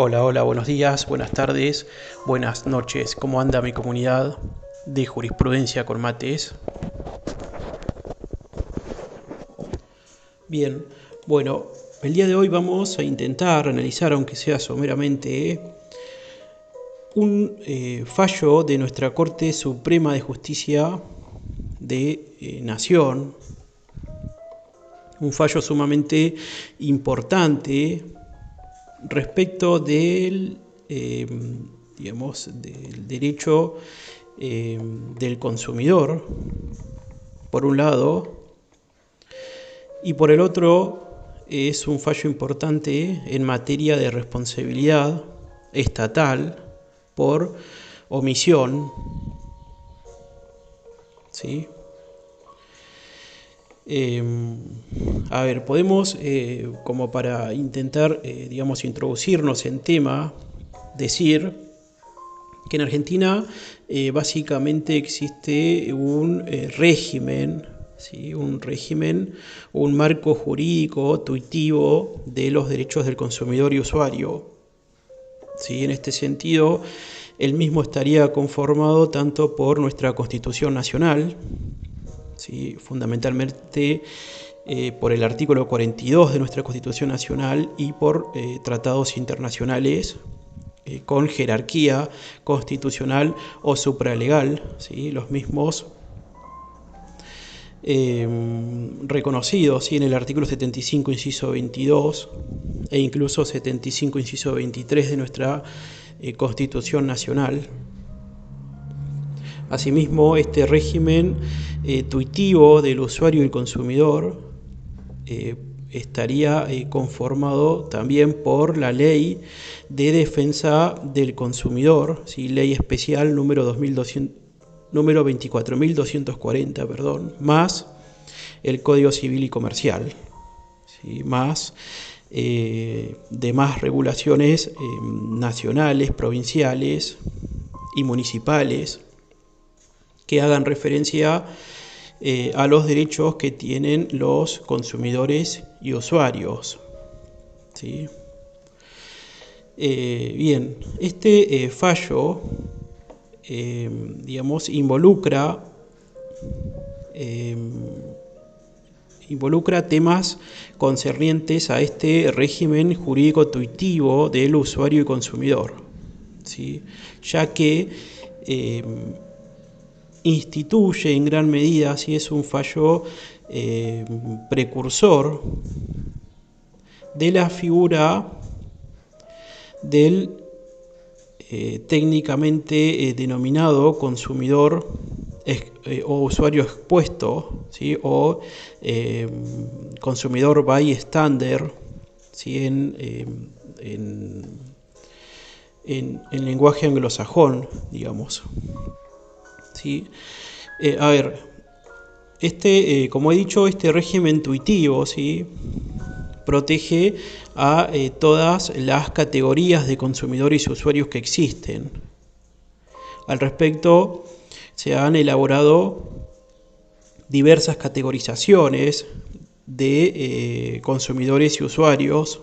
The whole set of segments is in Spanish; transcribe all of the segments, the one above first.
Hola, hola, buenos días, buenas tardes, buenas noches. ¿Cómo anda mi comunidad de jurisprudencia con mates? Bien, bueno, el día de hoy vamos a intentar analizar, aunque sea someramente, un fallo de nuestra Corte Suprema de Justicia de Nación, un fallo sumamente importante respecto del derecho del consumidor, por un lado, y por el otro es un fallo importante en materia de responsabilidad estatal por omisión, ¿sí? Eh, podemos, como para intentar, introducirnos en tema, decir que en Argentina básicamente existe un régimen, ¿sí? Un marco jurídico tuitivo de los derechos del consumidor y usuario. ¿Sí? En este sentido, el mismo estaría conformado tanto por nuestra Constitución Nacional, ¿sí? Fundamentalmente por el artículo 42 de nuestra Constitución Nacional y por tratados internacionales con jerarquía constitucional o supralegal, ¿sí? Los mismos reconocidos, ¿sí? En el artículo 75, inciso 22 e incluso 75, inciso 23 de nuestra Constitución Nacional. Asimismo, este régimen tuitivo del usuario y consumidor estaría conformado también por la Ley de Defensa del Consumidor, ¿sí? Ley especial número 24.240, más el Código Civil y Comercial, ¿sí? Más demás regulaciones nacionales, provinciales y municipales que hagan referencia a los derechos que tienen los consumidores y usuarios, ¿sí? Bien, este fallo, involucra temas concernientes a este régimen jurídico tuitivo del usuario y consumidor, ¿sí? Ya que instituye en gran medida, si es un fallo precursor de la figura del técnicamente denominado consumidor o usuario expuesto, ¿sí? O consumidor bystander, ¿sí? En lenguaje anglosajón, digamos. ¿Sí? Como he dicho, este régimen intuitivo, ¿sí? Protege a todas las categorías de consumidores y usuarios que existen. Al respecto, se han elaborado diversas categorizaciones de consumidores y usuarios.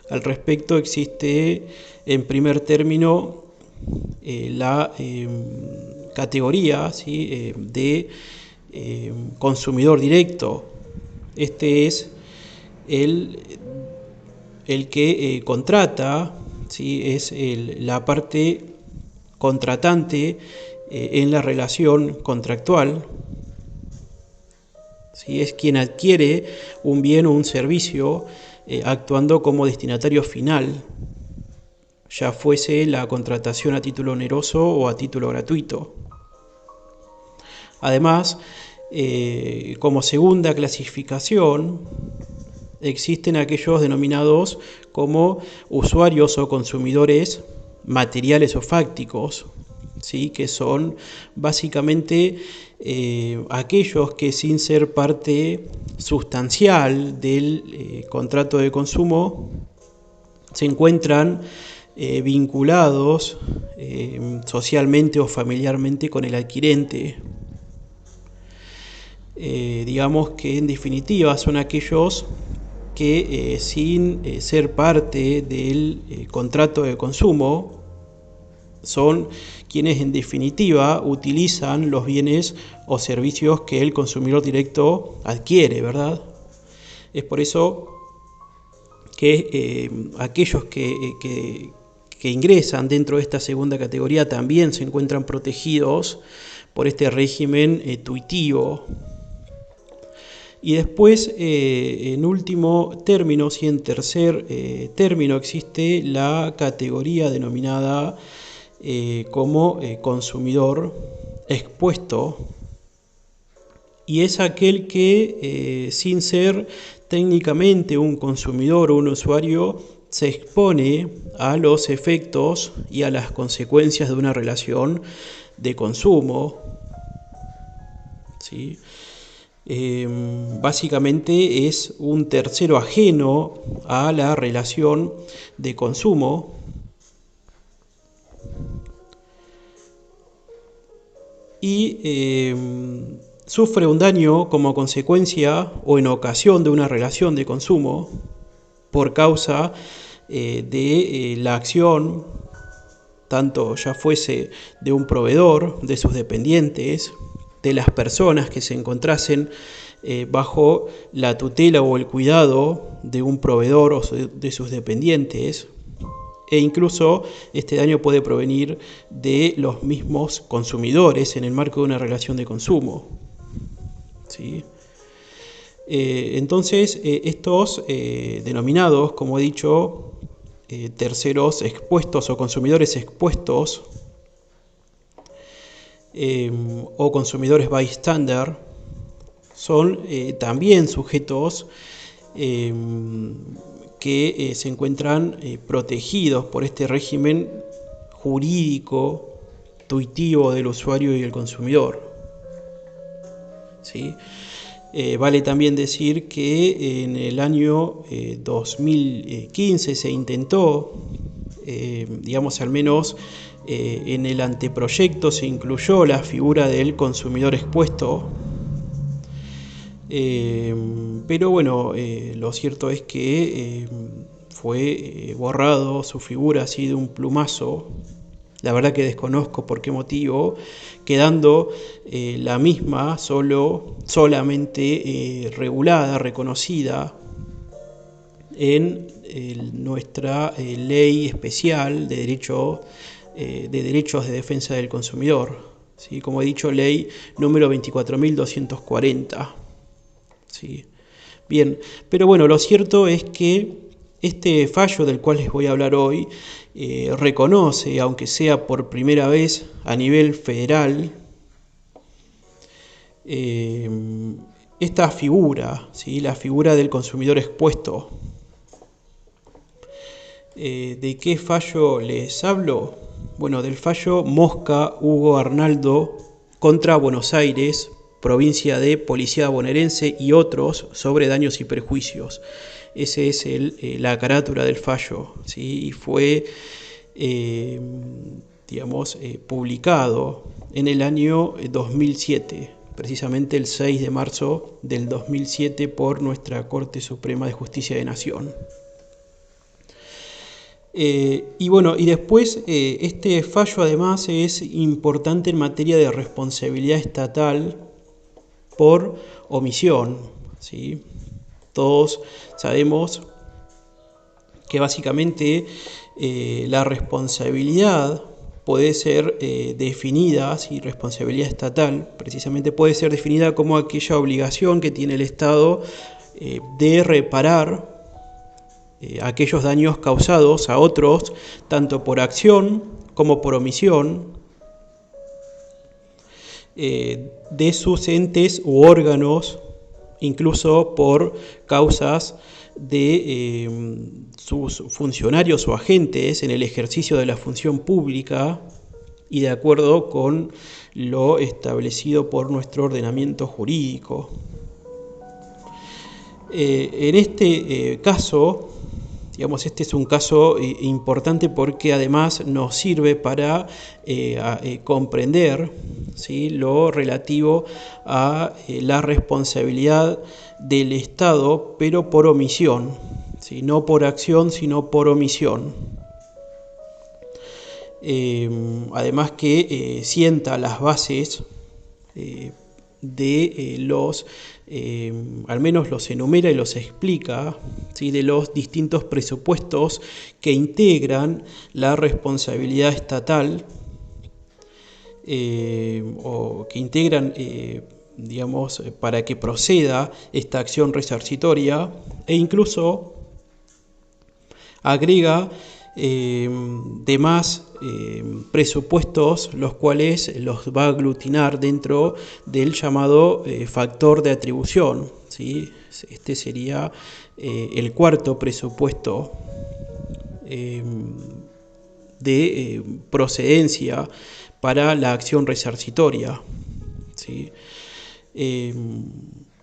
Al respecto, existe en primer término la categoría, ¿sí? De consumidor directo. Este es el que contrata, ¿sí? Es la parte contratante en la relación contractual, ¿sí? Es quien adquiere un bien o un servicio actuando como destinatario final, ya fuese la contratación a título oneroso o a título gratuito. Además, como segunda clasificación, existen aquellos denominados como usuarios o consumidores materiales o fácticos, ¿sí? Que son básicamente aquellos que, sin ser parte sustancial del contrato de consumo, se encuentran vinculados socialmente o familiarmente con el adquirente. Digamos que en definitiva son aquellos que sin ser parte del contrato de consumo son quienes en definitiva utilizan los bienes o servicios que el consumidor directo adquiere, ¿verdad? Es por eso que aquellos que ingresan dentro de esta segunda categoría también se encuentran protegidos por este régimen tuitivo. Y después, en último término, y en tercer término, existe la categoría denominada como consumidor expuesto, y es aquel que, sin ser técnicamente un consumidor o un usuario, se expone a los efectos y a las consecuencias de una relación de consumo, ¿sí? Básicamente es un tercero ajeno a la relación de consumo y sufre un daño como consecuencia o en ocasión de una relación de consumo por causa de la acción, tanto ya fuese de un proveedor, de sus dependientes, de las personas que se encontrasen bajo la tutela o el cuidado de un proveedor o de sus dependientes, e incluso este daño puede provenir de los mismos consumidores en el marco de una relación de consumo, ¿sí? Entonces, estos denominados, como he dicho, terceros expuestos o consumidores expuestos o consumidores bystander, son también sujetos que se encuentran protegidos por este régimen jurídico tuitivo del usuario y el consumidor, ¿sí? Vale también decir que en el año 2015 se intentó, digamos al menos en el anteproyecto se incluyó la figura del consumidor expuesto, pero bueno, lo cierto es que fue borrado su figura así de un plumazo. La verdad que desconozco por qué motivo, quedando la misma solamente regulada, reconocida en nuestra ley especial de derechos de defensa del consumidor, ¿sí? Como he dicho, ley número 24.240. ¿Sí? Bien, pero bueno, lo cierto es que este fallo del cual les voy a hablar hoy reconoce, aunque sea por primera vez a nivel federal, esta figura, ¿sí? La figura del consumidor expuesto. ¿De qué fallo les hablo? Bueno, del fallo Mosca Hugo Arnaldo contra Buenos Aires, provincia de Policía Bonaerense y otros sobre daños y perjuicios. Ese es la carátula del fallo, ¿sí? Y fue, publicado en el año 2007, precisamente el 6 de marzo del 2007 por nuestra Corte Suprema de Justicia de Nación. Y bueno, y después este fallo además es importante en materia de responsabilidad estatal por omisión, ¿sí? Todos sabemos que básicamente la responsabilidad puede ser definida, ¿sí? Responsabilidad estatal precisamente puede ser definida como aquella obligación que tiene el Estado de reparar aquellos daños causados a otros, tanto por acción como por omisión, de sus entes u órganos, incluso por causas de sus funcionarios o agentes en el ejercicio de la función pública y de acuerdo con lo establecido por nuestro ordenamiento jurídico. En este caso, Digamos, este es un caso importante porque además nos sirve para comprender, ¿sí?, lo relativo a la responsabilidad del Estado, pero por omisión, ¿sí?, no por acción, sino por omisión. Además que sienta las bases de los, al menos los enumera y los explica, ¿sí?, de los distintos presupuestos que integran la responsabilidad estatal o que integran, digamos, para que proceda esta acción resarcitoria, e incluso agrega demás presupuestos, los cuales los va a aglutinar dentro del llamado factor de atribución, ¿sí? Este sería el cuarto presupuesto de procedencia para la acción resarcitoria, ¿sí?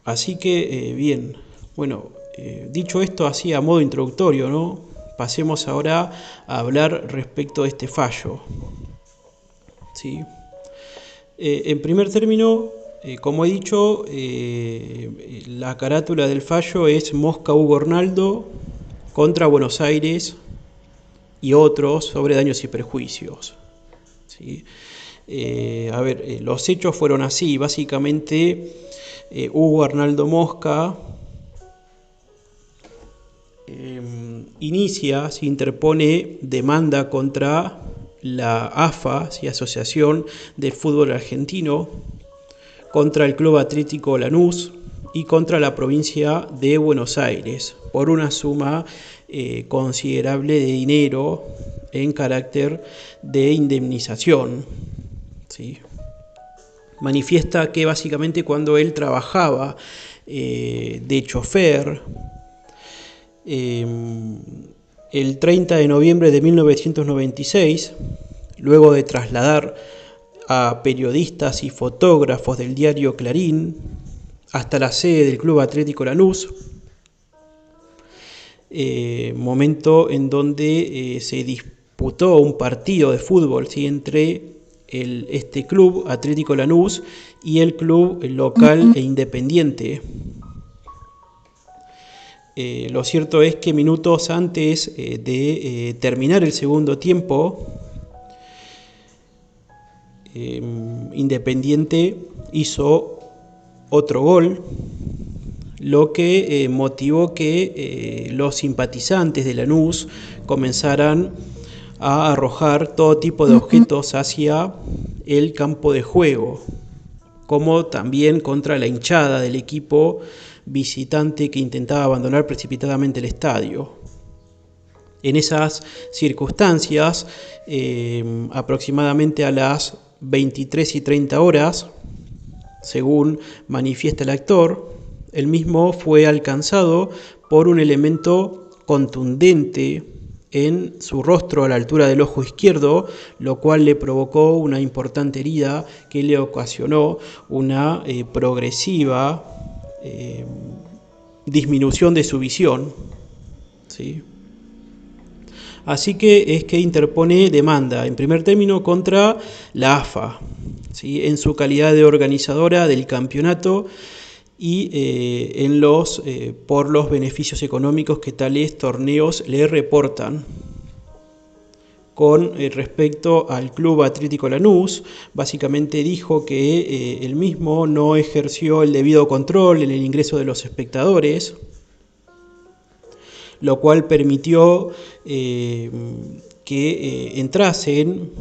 Así que, bien, bueno, dicho esto así a modo introductorio, ¿no?, pasemos ahora a hablar respecto de este fallo, ¿sí? En primer término, como he dicho, la carátula del fallo es Mosca Hugo Arnaldo contra Buenos Aires y otros sobre daños y perjuicios, ¿sí? Los hechos fueron así. Básicamente, Hugo Arnaldo Mosca se interpone demanda contra la AFA, ¿sí?, Asociación de Fútbol Argentino, contra el Club Atlético Lanús y contra la provincia de Buenos Aires por una suma considerable de dinero en carácter de indemnización, ¿sí? Manifiesta que básicamente cuando él trabajaba de chofer, el 30 de noviembre de 1996, luego de trasladar a periodistas y fotógrafos del diario Clarín hasta la sede del Club Atlético Lanús, momento en donde se disputó un partido de fútbol, ¿sí?, entre este Club Atlético Lanús y el club local e independiente. Lo cierto es que minutos antes de terminar el segundo tiempo, Independiente hizo otro gol, lo que motivó que los simpatizantes de Lanús comenzaran a arrojar todo tipo de objetos hacia el campo de juego, como también contra la hinchada del equipo visitante que intentaba abandonar precipitadamente el estadio. En esas circunstancias, aproximadamente a las 23:30 horas, según manifiesta el actor, el mismo fue alcanzado por un elemento contundente en su rostro a la altura del ojo izquierdo, lo cual le provocó una importante herida que le ocasionó una progresiva disminución de su visión, ¿sí? Así que es que interpone demanda, en primer término, contra la AFA, ¿sí?, en su calidad de organizadora del campeonato y por los beneficios económicos que tales torneos le reportan. Con respecto al Club Atlético Lanús, básicamente dijo que el mismo no ejerció el debido control en el ingreso de los espectadores, lo cual permitió que entrasen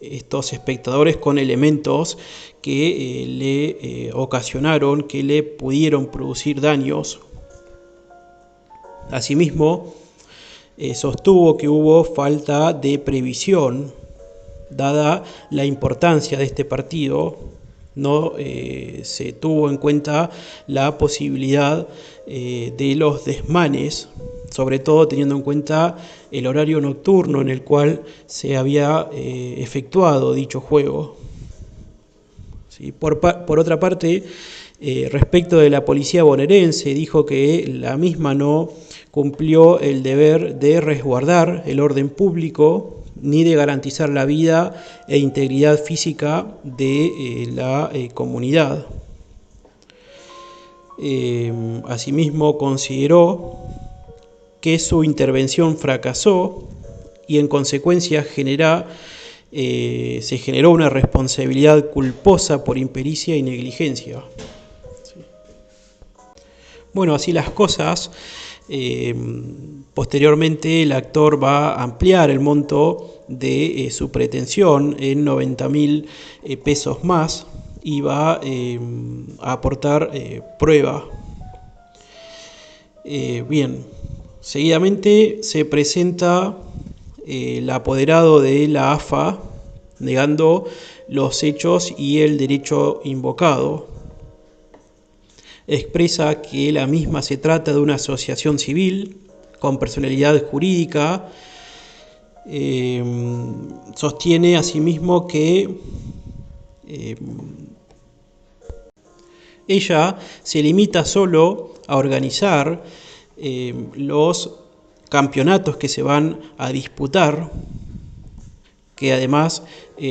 estos espectadores con elementos que le ocasionaron, que le pudieron producir daños. Asimismo, sostuvo que hubo falta de previsión, dada la importancia de este partido. No se tuvo en cuenta la posibilidad de los desmanes, sobre todo teniendo en cuenta el horario nocturno en el cual se había efectuado dicho juego. ¿Sí? Por otra parte, respecto de la policía bonaerense, dijo que la misma no cumplió el deber de resguardar el orden público ni de garantizar la vida e integridad física de la comunidad. Asimismo, consideró que su intervención fracasó y en consecuencia se generó una responsabilidad culposa por impericia y negligencia. Bueno, así las cosas. Posteriormente el actor va a ampliar el monto de su pretensión en 90.000 pesos más y va a aportar prueba. Bien, seguidamente se presenta el apoderado de la AFA negando los hechos y el derecho invocado. Expresa que la misma se trata de una asociación civil con personalidad jurídica. Sostiene asimismo que ella se limita solo a organizar los campeonatos que se van a disputar, que además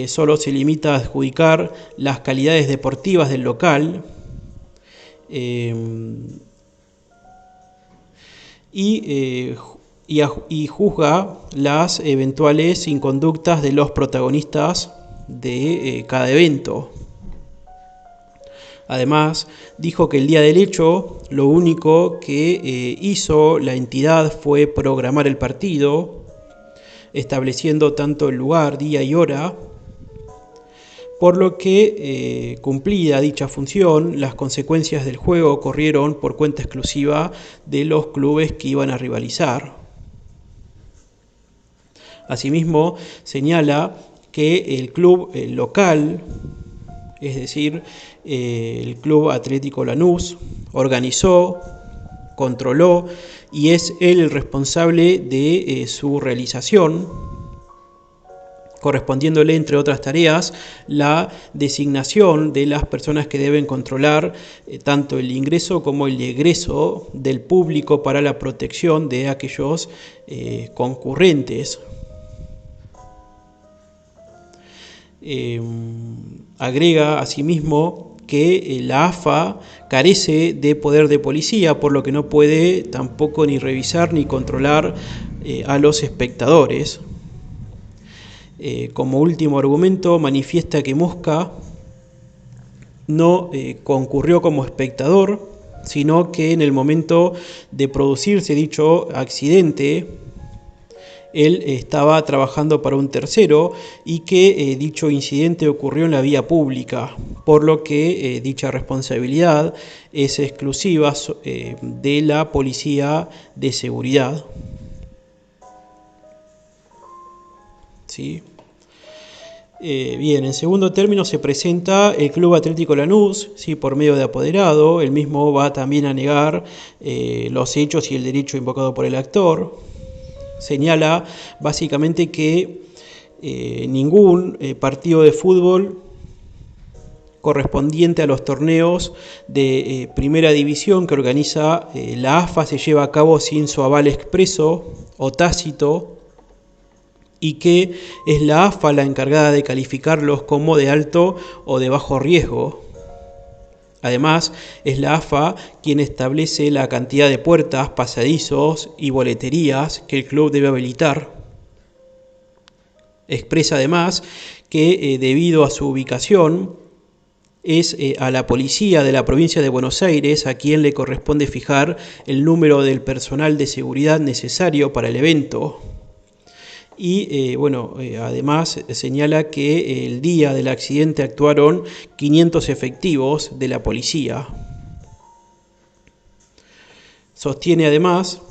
solo se limita a adjudicar las calidades deportivas del local, y juzga las eventuales inconductas de los protagonistas de cada evento. Además, dijo que el día del hecho lo único que hizo la entidad fue programar el partido, estableciendo tanto el lugar, día y hora, por lo que, cumplida dicha función, las consecuencias del juego corrieron por cuenta exclusiva de los clubes que iban a rivalizar. Asimismo, señala que el club local, es decir, el Club Atlético Lanús, organizó, controló y es él el responsable de su realización, correspondiéndole, entre otras tareas, la designación de las personas que deben controlar tanto el ingreso como el egreso del público para la protección de aquellos concurrentes. Agrega asimismo que la AFA carece de poder de policía, por lo que no puede tampoco ni revisar ni controlar a los espectadores. Como último argumento, manifiesta que Mosca no concurrió como espectador, sino que en el momento de producirse dicho accidente, él estaba trabajando para un tercero y que dicho incidente ocurrió en la vía pública, por lo que dicha responsabilidad es exclusiva de la Policía de Seguridad. ¿Sí? Bien, en segundo término se presenta el Club Atlético Lanús, ¿sí? Por medio de apoderado. El mismo va también a negar los hechos y el derecho invocado por el actor. Señala básicamente que ningún partido de fútbol correspondiente a los torneos de primera división que organiza la AFA se lleva a cabo sin su aval expreso o tácito, y que es la AFA la encargada de calificarlos como de alto o de bajo riesgo. Además, es la AFA quien establece la cantidad de puertas, pasadizos y boleterías que el club debe habilitar. Expresa además que debido a su ubicación es a la policía de la provincia de Buenos Aires a quien le corresponde fijar el número del personal de seguridad necesario para el evento. Y además señala que el día del accidente actuaron 500 efectivos de la policía. Sostiene además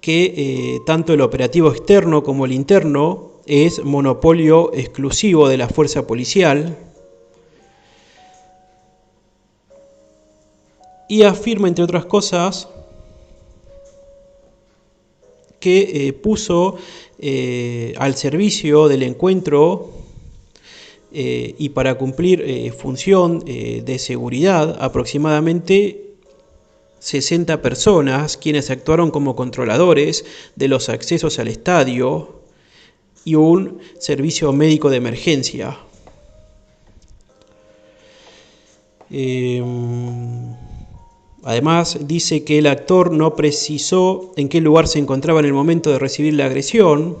que tanto el operativo externo como el interno es monopolio exclusivo de la fuerza policial y afirma, entre otras cosas, que puso al servicio del encuentro y para cumplir función de seguridad aproximadamente 60 personas quienes actuaron como controladores de los accesos al estadio y un servicio médico de emergencia. Además, dice que el actor no precisó en qué lugar se encontraba en el momento de recibir la agresión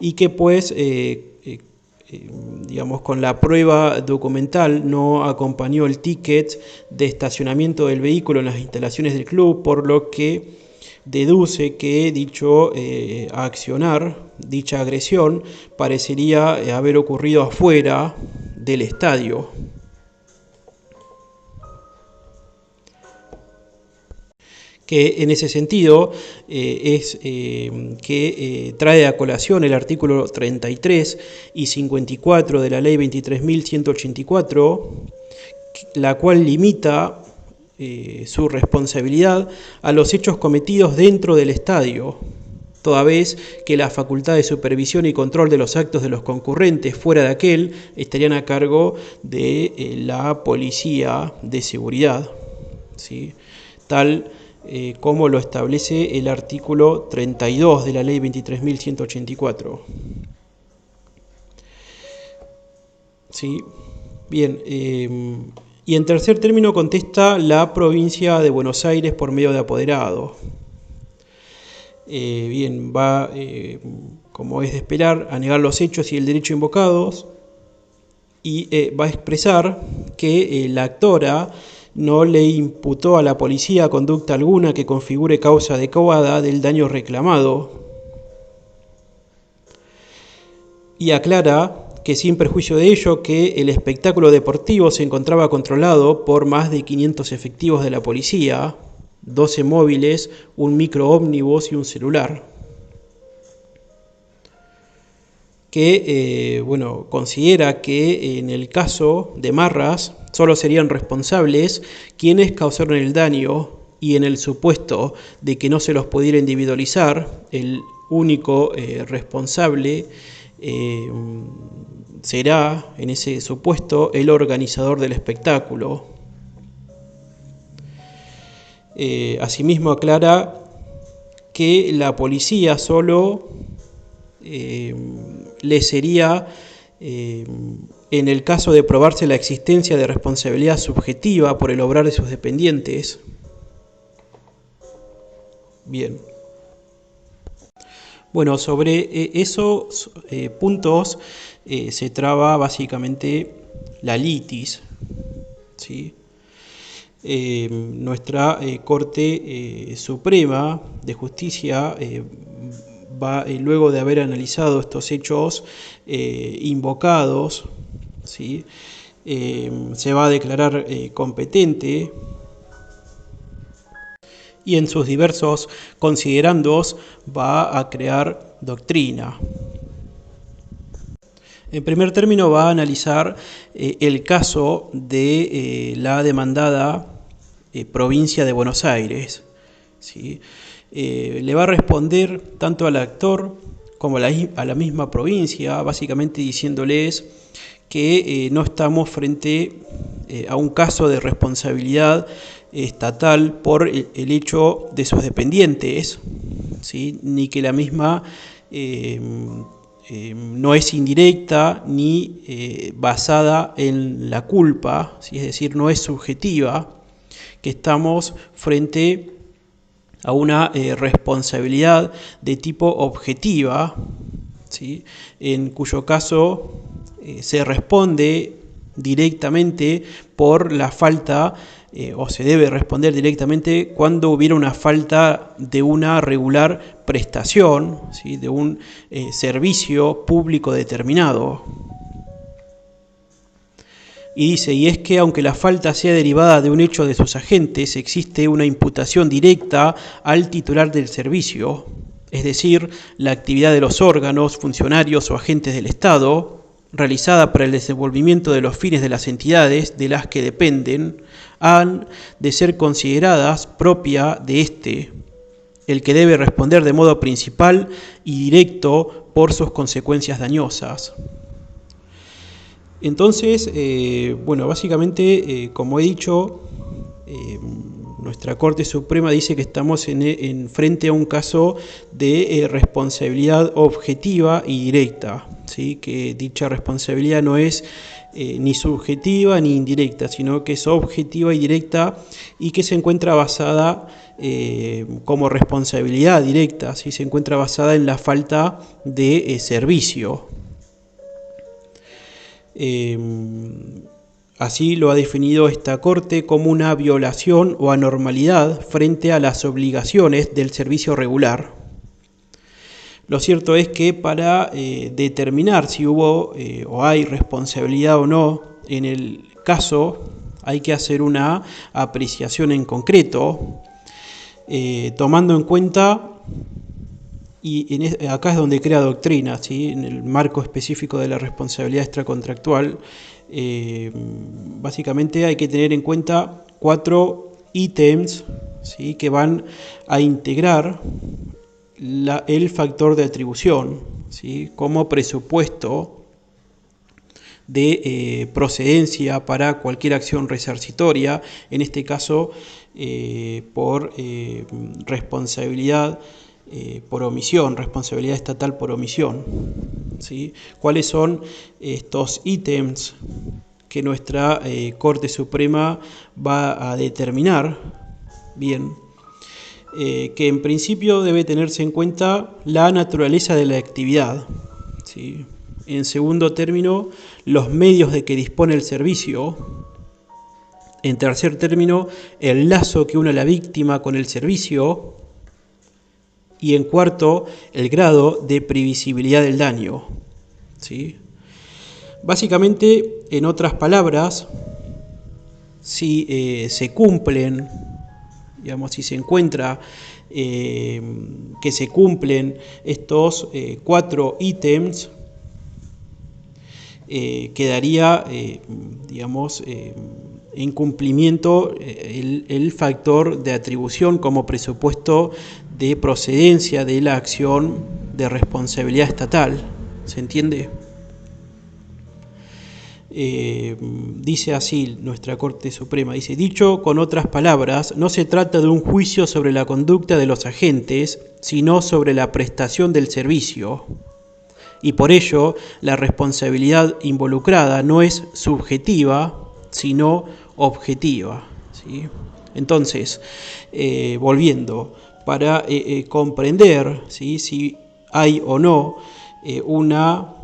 y que pues, digamos, con la prueba documental no acompañó el ticket de estacionamiento del vehículo en las instalaciones del club, por lo que deduce que dicha agresión, parecería haber ocurrido afuera del estadio. Que en ese sentido trae a colación el artículo 33 y 54 de la ley 23.184, la cual limita su responsabilidad a los hechos cometidos dentro del estadio, toda vez que la facultad de supervisión y control de los actos de los concurrentes fuera de aquel estarían a cargo de la policía de seguridad, ¿sí? Tal como lo establece el artículo 32 de la ley 23.184. ¿Sí? Bien, y en tercer término contesta la provincia de Buenos Aires por medio de apoderado. Bien, va, como es de esperar, a negar los hechos y el derecho invocados y va a expresar que la actora no le imputó a la policía conducta alguna que configure causa adecuada del daño reclamado y aclara que sin perjuicio de ello que el espectáculo deportivo se encontraba controlado por más de 500 efectivos de la policía, 12 móviles, un microómnibus y un celular. Que considera que en el caso de Marras solo serían responsables quienes causaron el daño y en el supuesto de que no se los pudiera individualizar, el único responsable será, en ese supuesto, el organizador del espectáculo. Asimismo aclara que la policía solo le sería, en el caso de probarse la existencia de responsabilidad subjetiva por el obrar de sus dependientes. Bien. Bueno, sobre esos puntos se traba básicamente la litis, ¿sí? Nuestra Corte Suprema de Justicia va, luego de haber analizado estos hechos invocados, ¿sí? Se va a declarar competente y en sus diversos considerandos va a crear doctrina. En primer término va a analizar el caso de la demandada provincia de Buenos Aires, ¿sí? Le va a responder tanto al actor como a la misma provincia, básicamente diciéndoles que no estamos frente a un caso de responsabilidad estatal por el hecho de sus dependientes, ¿sí? Ni que la misma no es indirecta ni basada en la culpa, ¿sí? Es decir, no es subjetiva, que estamos frente a una responsabilidad de tipo objetiva, ¿sí? En cuyo caso se responde directamente por la falta, o se debe responder directamente cuando hubiera una falta de una regular prestación, ¿sí? De un servicio público determinado. Y dice, y es que aunque la falta sea derivada de un hecho de sus agentes, existe una imputación directa al titular del servicio, es decir, la actividad de los órganos, funcionarios o agentes del Estado, realizada para el desenvolvimiento de los fines de las entidades de las que dependen, han de ser consideradas propia de éste, el que debe responder de modo principal y directo por sus consecuencias dañosas. Entonces, básicamente, como he dicho, Nuestra Corte Suprema dice que estamos frente a un caso de responsabilidad objetiva y directa, ¿sí? Que dicha responsabilidad no es ni subjetiva ni indirecta, sino que es objetiva y directa y que se encuentra basada como responsabilidad directa, ¿sí? Se encuentra basada en la falta de servicio. Así lo ha definido esta Corte como una violación o anormalidad frente a las obligaciones del servicio regular. Lo cierto es que para determinar si hubo o hay responsabilidad o no en el caso, hay que hacer una apreciación en concreto, tomando en cuenta, y acá es donde crea doctrina, ¿sí? En el marco específico de la responsabilidad extracontractual, básicamente hay que tener en cuenta 4 ítems, ¿sí? Que van a integrar el factor de atribución, ¿sí? Como presupuesto de procedencia para cualquier acción resarcitoria, en este caso por responsabilidad por omisión, responsabilidad estatal por omisión, ¿sí? ¿Cuáles son estos ítems que nuestra Corte Suprema va a determinar? Bien, que en principio debe tenerse en cuenta la naturaleza de la actividad, ¿sí? En segundo término, los medios de que dispone el servicio. En tercer término, el lazo que une a la víctima con el servicio. Y en cuarto, el grado de previsibilidad del daño, ¿sí? Básicamente, en otras palabras, si se cumplen, digamos, si se encuentra que se cumplen estos 4 ítems, quedaría, digamos, en cumplimiento el factor de atribución como presupuesto de procedencia de la acción de responsabilidad estatal. ¿Se entiende? Dice así nuestra Corte Suprema, dice: dicho con otras palabras, no se trata de un juicio sobre la conducta de los agentes, sino sobre la prestación del servicio. Y por ello, la responsabilidad involucrada no es subjetiva, sino objetiva, ¿sí? Entonces, volviendo, para comprender, ¿sí?, si hay o no una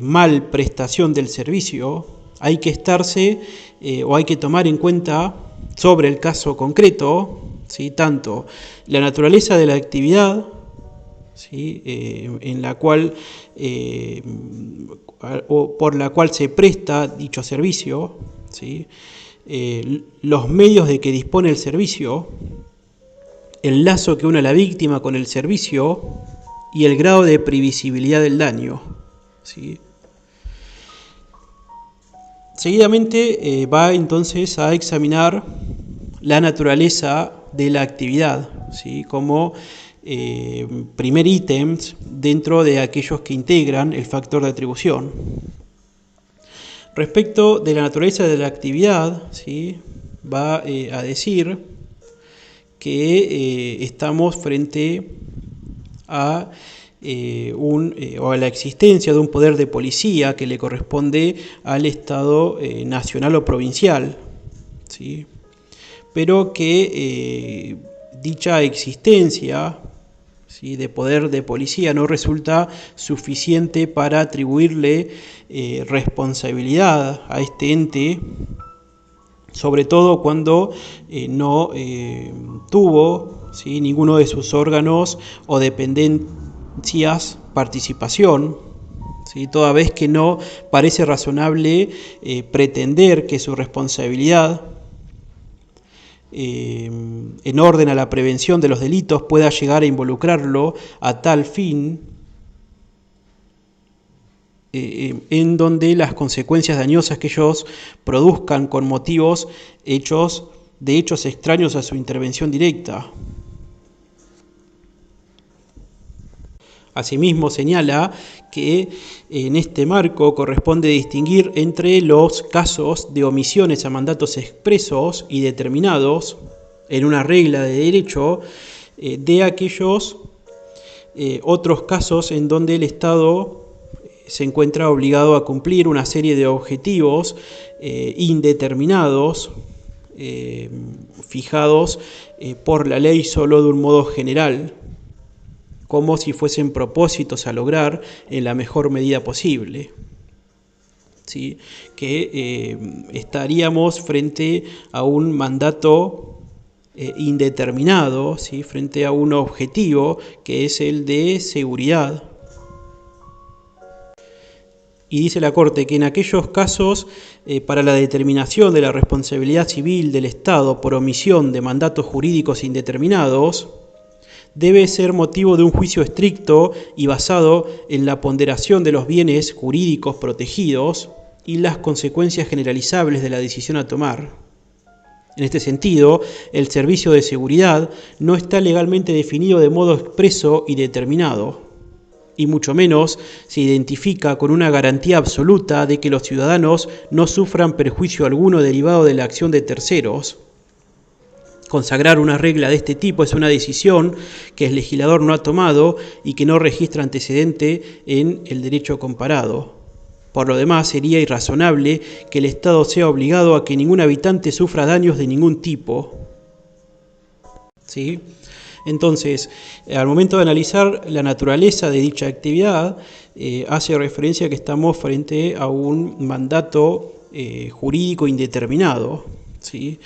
mal prestación del servicio, hay que o hay que tomar en cuenta sobre el caso concreto, ¿sí?, tanto la naturaleza de la actividad, ¿sí?, en la cual o por la cual se presta dicho servicio, ¿sí?, los medios de que dispone el servicio, el lazo que une a la víctima con el servicio y el grado de previsibilidad del daño, ¿sí? Seguidamente va entonces a examinar la naturaleza de la actividad, ¿sí?, como primer ítem dentro de aquellos que integran el factor de atribución. Respecto de la naturaleza de la actividad, ¿sí?, va a decir que estamos frente a o a la existencia de un poder de policía que le corresponde al Estado nacional o provincial, ¿sí?, pero que dicha existencia, ¿sí?, de poder de policía no resulta suficiente para atribuirle responsabilidad a este ente, sobre todo cuando no tuvo, ¿sí?, ninguno de sus órganos o dependencias participación, ¿sí?, toda vez que no parece razonable pretender que su responsabilidad en orden a la prevención de los delitos pueda llegar a involucrarlo a tal fin en donde las consecuencias dañosas que ellos produzcan con motivos de hechos extraños a su intervención directa. Asimismo, señala que en este marco corresponde distinguir entre los casos de omisiones a mandatos expresos y determinados, en una regla de derecho de aquellos otros casos en donde el Estado se encuentra obligado a cumplir una serie de objetivos indeterminados, fijados por la ley solo de un modo general, como si fuesen propósitos a lograr en la mejor medida posible. ¿Sí? Que estaríamos frente a un mandato indeterminado, ¿sí? Frente a un objetivo que es el de seguridad. Y dice la Corte que en aquellos casos, para la determinación de la responsabilidad civil del Estado por omisión de mandatos jurídicos indeterminados, debe ser motivo de un juicio estricto y basado en la ponderación de los bienes jurídicos protegidos y las consecuencias generalizables de la decisión a tomar. En este sentido, el servicio de seguridad no está legalmente definido de modo expreso y determinado, y mucho menos se identifica con una garantía absoluta de que los ciudadanos no sufran perjuicio alguno derivado de la acción de terceros. Consagrar una regla de este tipo es una decisión que el legislador no ha tomado y que no registra antecedente en el derecho comparado. Por lo demás, sería irrazonable que el Estado sea obligado a que ningún habitante sufra daños de ningún tipo. ¿Sí? Entonces, al momento de analizar la naturaleza de dicha actividad, hace referencia a que estamos frente a un mandato jurídico indeterminado, ¿sí?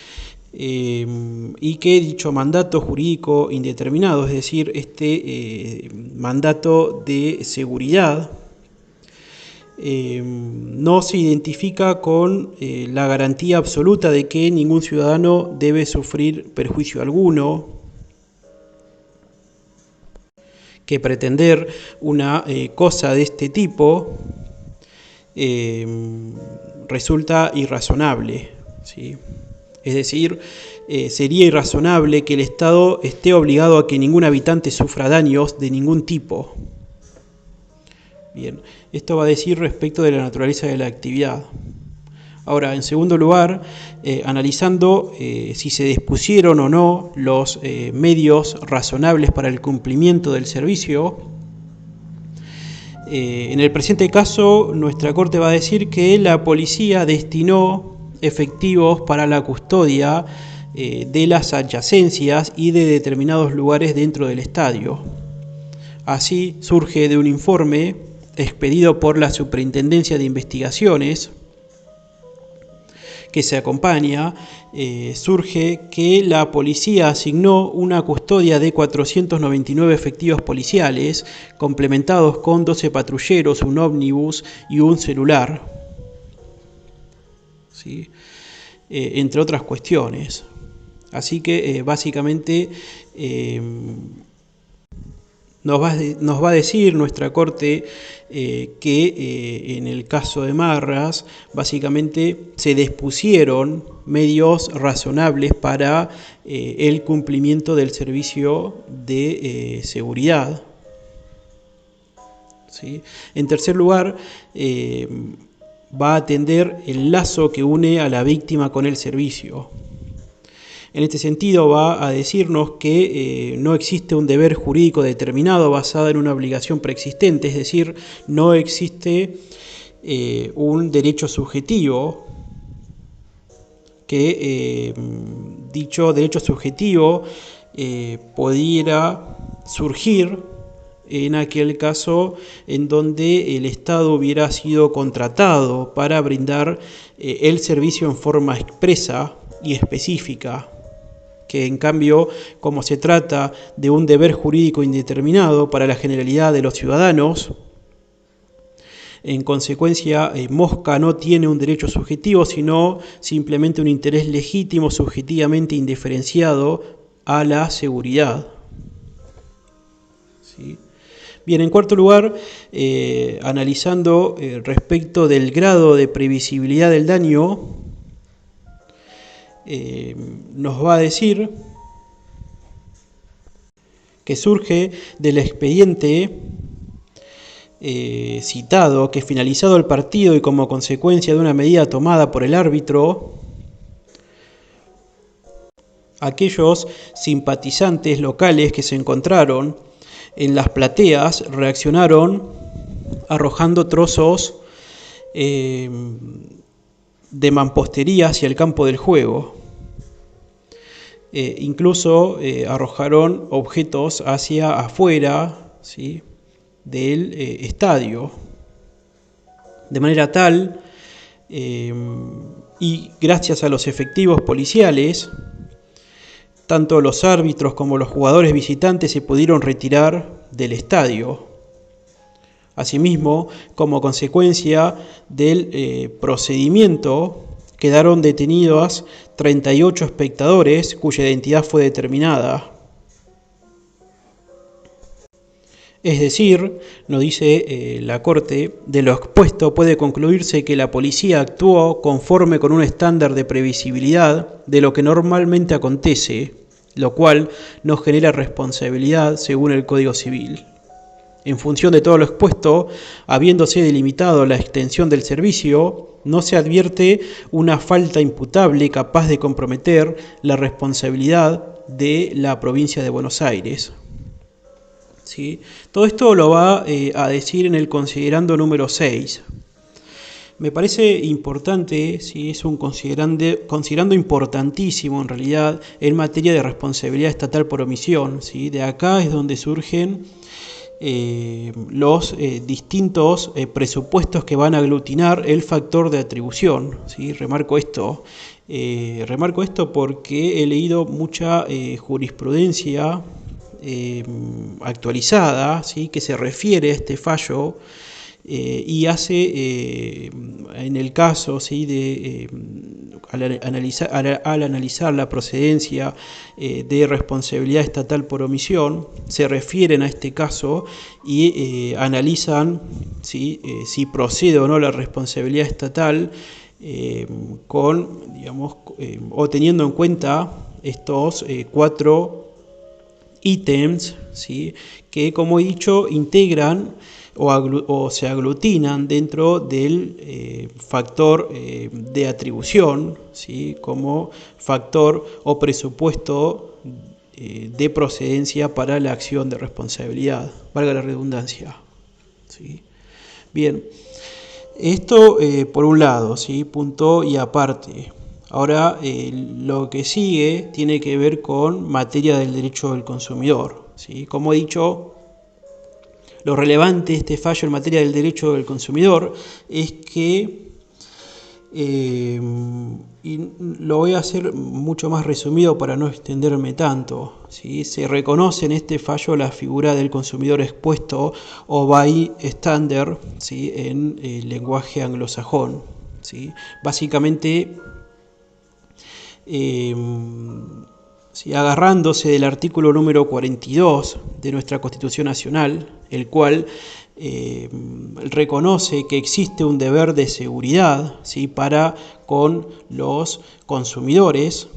Y que dicho mandato jurídico indeterminado, es decir, este mandato de seguridad, no se identifica con la garantía absoluta de que ningún ciudadano debe sufrir perjuicio alguno, que pretender una cosa de este tipo resulta irrazonable, ¿sí? Es decir, sería irrazonable que el Estado esté obligado a que ningún habitante sufra daños de ningún tipo. Bien, esto va a decir respecto de la naturaleza de la actividad. Ahora, en segundo lugar, analizando si se dispusieron o no los medios razonables para el cumplimiento del servicio, en el presente caso, nuestra Corte va a decir que la policía destinó efectivos para la custodia de las adyacencias y de determinados lugares dentro del estadio. Así surge de un informe expedido por la Superintendencia de Investigaciones que se acompaña, surge que la policía asignó una custodia de 499 efectivos policiales, complementados con 12 patrulleros, un ómnibus y un celular, ¿sí? Entre otras cuestiones. Así que básicamente nos va a decir nuestra Corte que en el caso de Marras básicamente se dispusieron medios razonables para el cumplimiento del servicio de seguridad, ¿sí? En tercer lugar, va a atender el lazo que une a la víctima con el servicio. En este sentido va a decirnos que no existe un deber jurídico determinado basado en una obligación preexistente, es decir, no existe un derecho subjetivo, que dicho derecho subjetivo pudiera surgir en aquel caso en donde el Estado hubiera sido contratado para brindar el servicio en forma expresa y específica, que en cambio, como se trata de un deber jurídico indeterminado para la generalidad de los ciudadanos, en consecuencia, Mosca no tiene un derecho subjetivo, sino simplemente un interés legítimo subjetivamente indiferenciado a la seguridad, ¿sí? Bien, en cuarto lugar, analizando respecto del grado de previsibilidad del daño, nos va a decir que surge del expediente citado, que finalizado el partido y como consecuencia de una medida tomada por el árbitro, aquellos simpatizantes locales que se encontraron en las plateas reaccionaron arrojando trozos de mampostería hacia el campo del juego. Incluso arrojaron objetos hacia afuera, ¿sí?, del estadio. De manera tal, y gracias a los efectivos policiales, tanto los árbitros como los jugadores visitantes se pudieron retirar del estadio. Asimismo, como consecuencia del procedimiento, quedaron detenidos 38 espectadores cuya identidad fue determinada. Es decir, nos dice la Corte, de lo expuesto puede concluirse que la policía actuó conforme con un estándar de previsibilidad de lo que normalmente acontece, lo cual no genera responsabilidad según el Código Civil. En función de todo lo expuesto, habiéndose delimitado la extensión del servicio, no se advierte una falta imputable capaz de comprometer la responsabilidad de la provincia de Buenos Aires. ¿Sí? Todo esto lo va a decir en el considerando número 6. Me parece importante, ¿sí?, es un considerando importantísimo en realidad en materia de responsabilidad estatal por omisión, ¿sí? De acá es donde surgen los distintos presupuestos que van a aglutinar el factor de atribución, ¿sí? Remarco esto porque he leído mucha jurisprudencia actualizada, ¿sí?, que se refiere a este fallo y hace, en el caso, ¿sí?, de al analizar la procedencia de responsabilidad estatal por omisión, se refieren a este caso y analizan, ¿sí?, si procede o no la responsabilidad estatal o teniendo en cuenta estos 4 ítems, ¿sí?, que, como he dicho, integran o se aglutinan dentro del factor de atribución, ¿sí?, como factor o presupuesto de procedencia para la acción de responsabilidad, valga la redundancia, ¿sí? Bien, esto por un lado, ¿sí?, punto y aparte. Ahora, lo que sigue tiene que ver con materia del derecho del consumidor, ¿sí? Como he dicho, lo relevante de este fallo en materia del derecho del consumidor es que, y lo voy a hacer mucho más resumido para no extenderme tanto, ¿sí?, se reconoce en este fallo la figura del consumidor expuesto o bystander, ¿sí?, en el lenguaje anglosajón, ¿sí? Básicamente, ¿sí?, agarrándose del artículo número 42 de nuestra Constitución Nacional, el cual reconoce que existe un deber de seguridad, ¿sí?, para con los consumidores,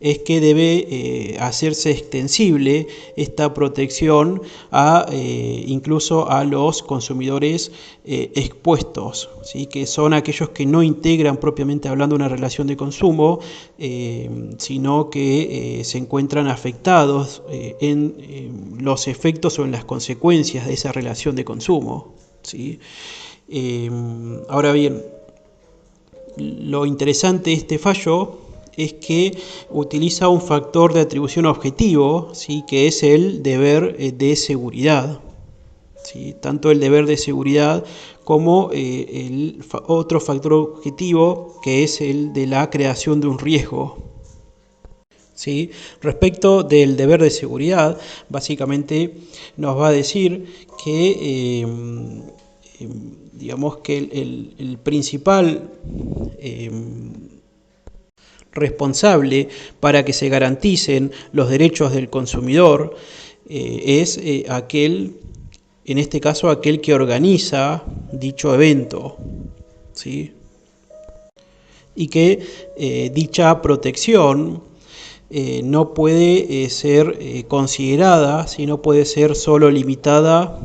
es que debe hacerse extensible esta protección incluso a los consumidores expuestos, ¿sí?, que son aquellos que no integran propiamente hablando una relación de consumo, sino que se encuentran afectados en los efectos o en las consecuencias de esa relación de consumo, ¿sí? Ahora bien, lo interesante de este fallo es que utiliza un factor de atribución objetivo, ¿sí?, que es el deber de seguridad, ¿sí? Tanto el deber de seguridad como el otro factor objetivo, que es el de la creación de un riesgo, ¿sí? Respecto del deber de seguridad, básicamente nos va a decir que digamos que el principal responsable para que se garanticen los derechos del consumidor es aquel, en este caso, aquel que organiza dicho evento, ¿sí?, y que dicha protección no puede ser considerada, sino puede ser solo limitada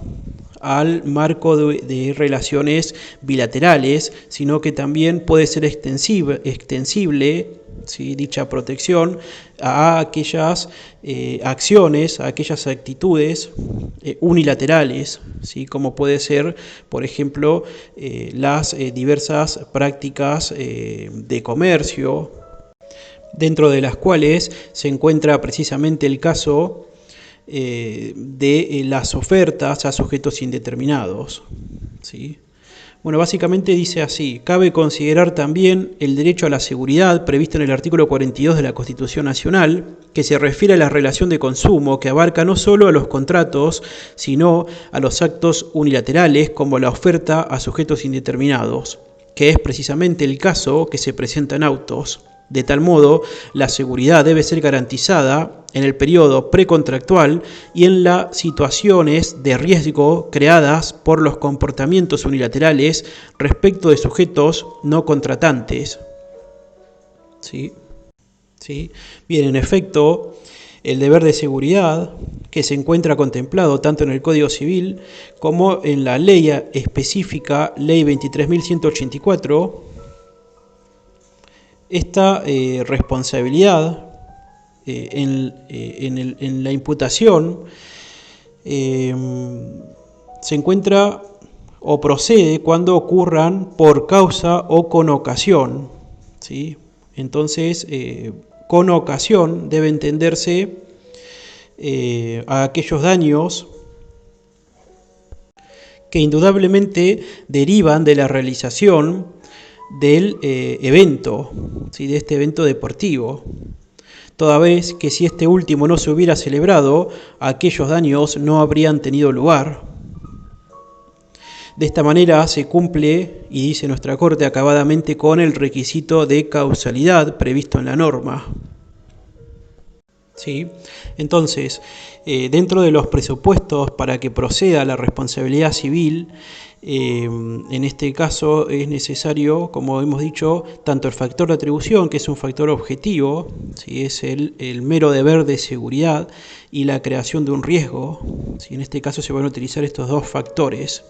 al marco de relaciones bilaterales, sino que también puede ser extensible, ¿sí?, dicha protección a aquellas acciones, a aquellas actitudes unilaterales, ¿sí?, como puede ser, por ejemplo, las diversas prácticas de comercio, dentro de las cuales se encuentra precisamente el caso de las ofertas a sujetos indeterminados, ¿sí? Bueno, básicamente dice así: cabe considerar también el derecho a la seguridad previsto en el artículo 42 de la Constitución Nacional, que se refiere a la relación de consumo, que abarca no solo a los contratos, sino a los actos unilaterales como la oferta a sujetos indeterminados, que es precisamente el caso que se presenta en autos. De tal modo, la seguridad debe ser garantizada en el periodo precontractual y en las situaciones de riesgo creadas por los comportamientos unilaterales respecto de sujetos no contratantes. ¿Sí? ¿Sí? Bien, en efecto, el deber de seguridad, que se encuentra contemplado tanto en el Código Civil como en la ley específica, Ley 23.184, esta responsabilidad en la imputación se encuentra o procede cuando ocurran por causa o con ocasión, ¿sí? Entonces, con ocasión debe entenderse a aquellos daños que indudablemente derivan de la realización del evento, ¿sí?, de este evento deportivo, toda vez que si este último no se hubiera celebrado, aquellos daños no habrían tenido lugar. De esta manera se cumple, y dice nuestra Corte acabadamente, con el requisito de causalidad previsto en la norma. ¿Sí? Entonces, dentro de los presupuestos para que proceda la responsabilidad civil, en este caso es necesario, como hemos dicho, tanto el factor de atribución, que es un factor objetivo, ¿sí?, es el mero deber de seguridad, y la creación de un riesgo, ¿sí? En este caso se van a utilizar estos dos factores.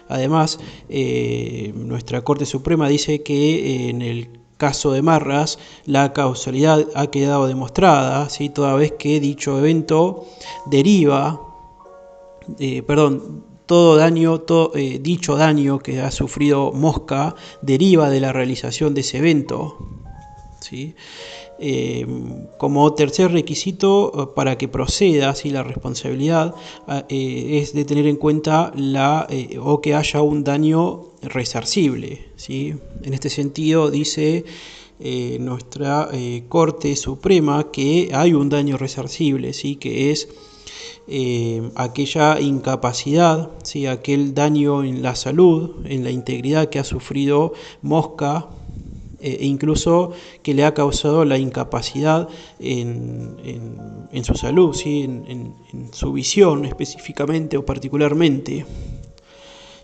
Además, nuestra Corte Suprema dice que en el caso de Marras, la causalidad ha quedado demostrada, ¿sí?, toda vez que dicho evento deriva, dicho daño que ha sufrido Mosca deriva de la realización de ese evento, ¿sí? Como tercer requisito para que proceda así la responsabilidad es de tener en cuenta o que haya un daño resarcible, ¿sí? En este sentido dice nuestra Corte Suprema que hay un daño resarcible, ¿sí?, que es aquella incapacidad, ¿sí?, aquel daño en la salud, en la integridad que ha sufrido Mosca, incluso que le ha causado la incapacidad en su salud, ¿sí?, en su visión específicamente o particularmente,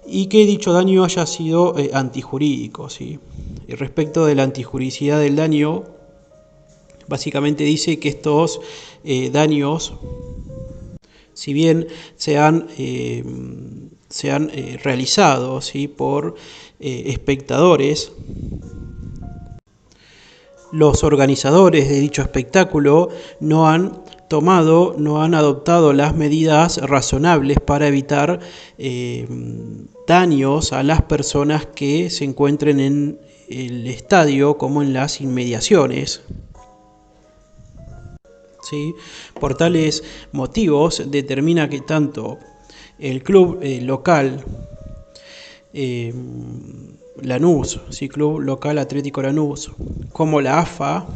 y que dicho daño haya sido antijurídico, ¿sí? Y respecto de la antijuridicidad del daño, básicamente dice que estos daños, si bien se han realizado, ¿sí?, por espectadores, los organizadores de dicho espectáculo no han adoptado las medidas razonables para evitar daños a las personas que se encuentren en el estadio como en las inmediaciones. ¿Sí? Por tales motivos determina que tanto el club local Lanús, ¿sí?, Club Local Atlético Lanús, como la AFA,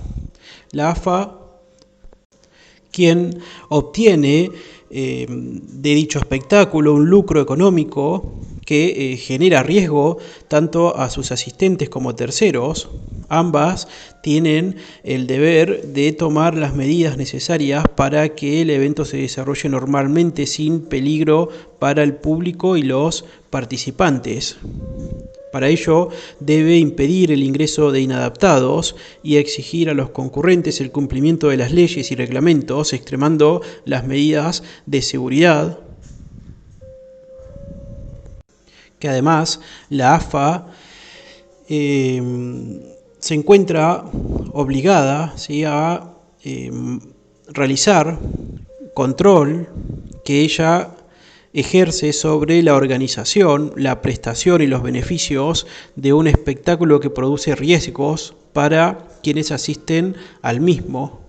quien obtiene de dicho espectáculo un lucro económico que genera riesgo tanto a sus asistentes como terceros, ambas tienen el deber de tomar las medidas necesarias para que el evento se desarrolle normalmente sin peligro para el público y los participantes. Para ello, debe impedir el ingreso de inadaptados y exigir a los concurrentes el cumplimiento de las leyes y reglamentos, extremando las medidas de seguridad, que además la AFA se encuentra obligada, ¿sí?, a realizar control que ella ejerce sobre la organización, la prestación y los beneficios de un espectáculo que produce riesgos para quienes asisten al mismo.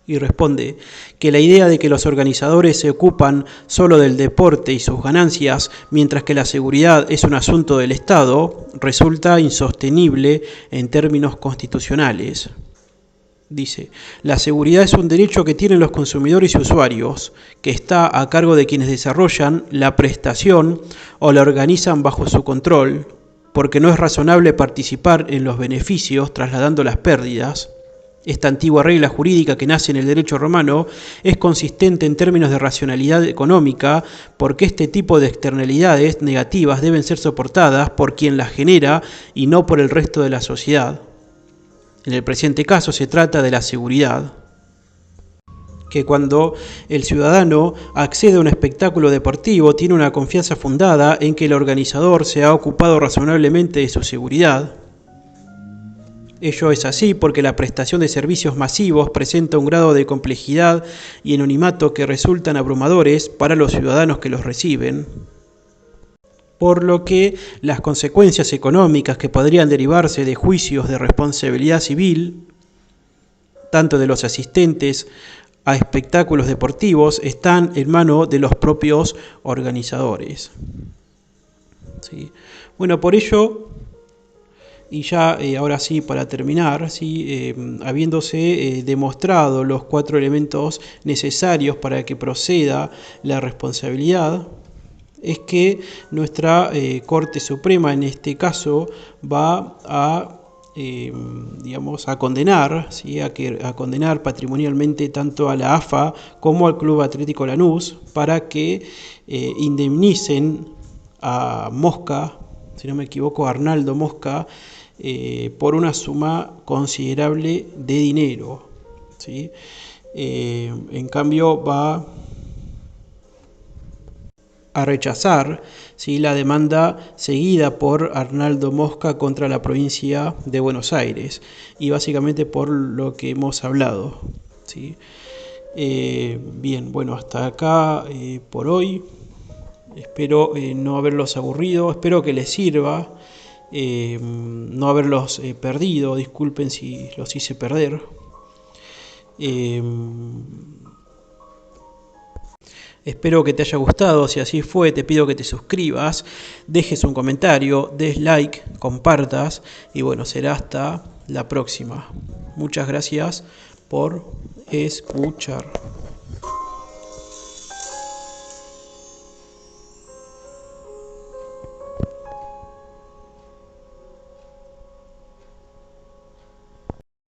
Y responde que la idea de que los organizadores se ocupan solo del deporte y sus ganancias, mientras que la seguridad es un asunto del Estado, resulta insostenible en términos constitucionales. Dice, la seguridad es un derecho que tienen los consumidores y usuarios, que está a cargo de quienes desarrollan la prestación o la organizan bajo su control, porque no es razonable participar en los beneficios trasladando las pérdidas. Esta antigua regla jurídica que nace en el derecho romano es consistente en términos de racionalidad económica, porque este tipo de externalidades negativas deben ser soportadas por quien las genera y no por el resto de la sociedad. En el presente caso se trata de la seguridad, que cuando el ciudadano accede a un espectáculo deportivo tiene una confianza fundada en que el organizador se ha ocupado razonablemente de su seguridad. Ello es así porque la prestación de servicios masivos presenta un grado de complejidad y anonimato que resultan abrumadores para los ciudadanos que los reciben, por lo que las consecuencias económicas que podrían derivarse de juicios de responsabilidad civil, tanto de los asistentes a espectáculos deportivos, están en manos de los propios organizadores. ¿Sí? Bueno, por ello, y ya ahora sí, para terminar, ¿sí?, habiéndose demostrado los 4 elementos necesarios para que proceda la responsabilidad, es que nuestra Corte Suprema en este caso va a, a condenar, ¿sí?, a condenar patrimonialmente tanto a la AFA como al Club Atlético Lanús para que indemnicen a Mosca, si no me equivoco, a Arnaldo Mosca, por una suma considerable de dinero, ¿sí? En cambio va a rechazar, ¿sí?, la demanda seguida por Arnaldo Mosca contra la provincia de Buenos Aires, y básicamente por lo que hemos hablado, ¿sí? Bien, bueno, hasta acá por hoy. Espero no haberlos aburrido, espero que les sirva, no haberlos perdido, disculpen si los hice perder. Espero que te haya gustado. Si así fue, te pido que te suscribas, dejes un comentario, des like, compartas, y bueno, será hasta la próxima. Muchas gracias por escuchar.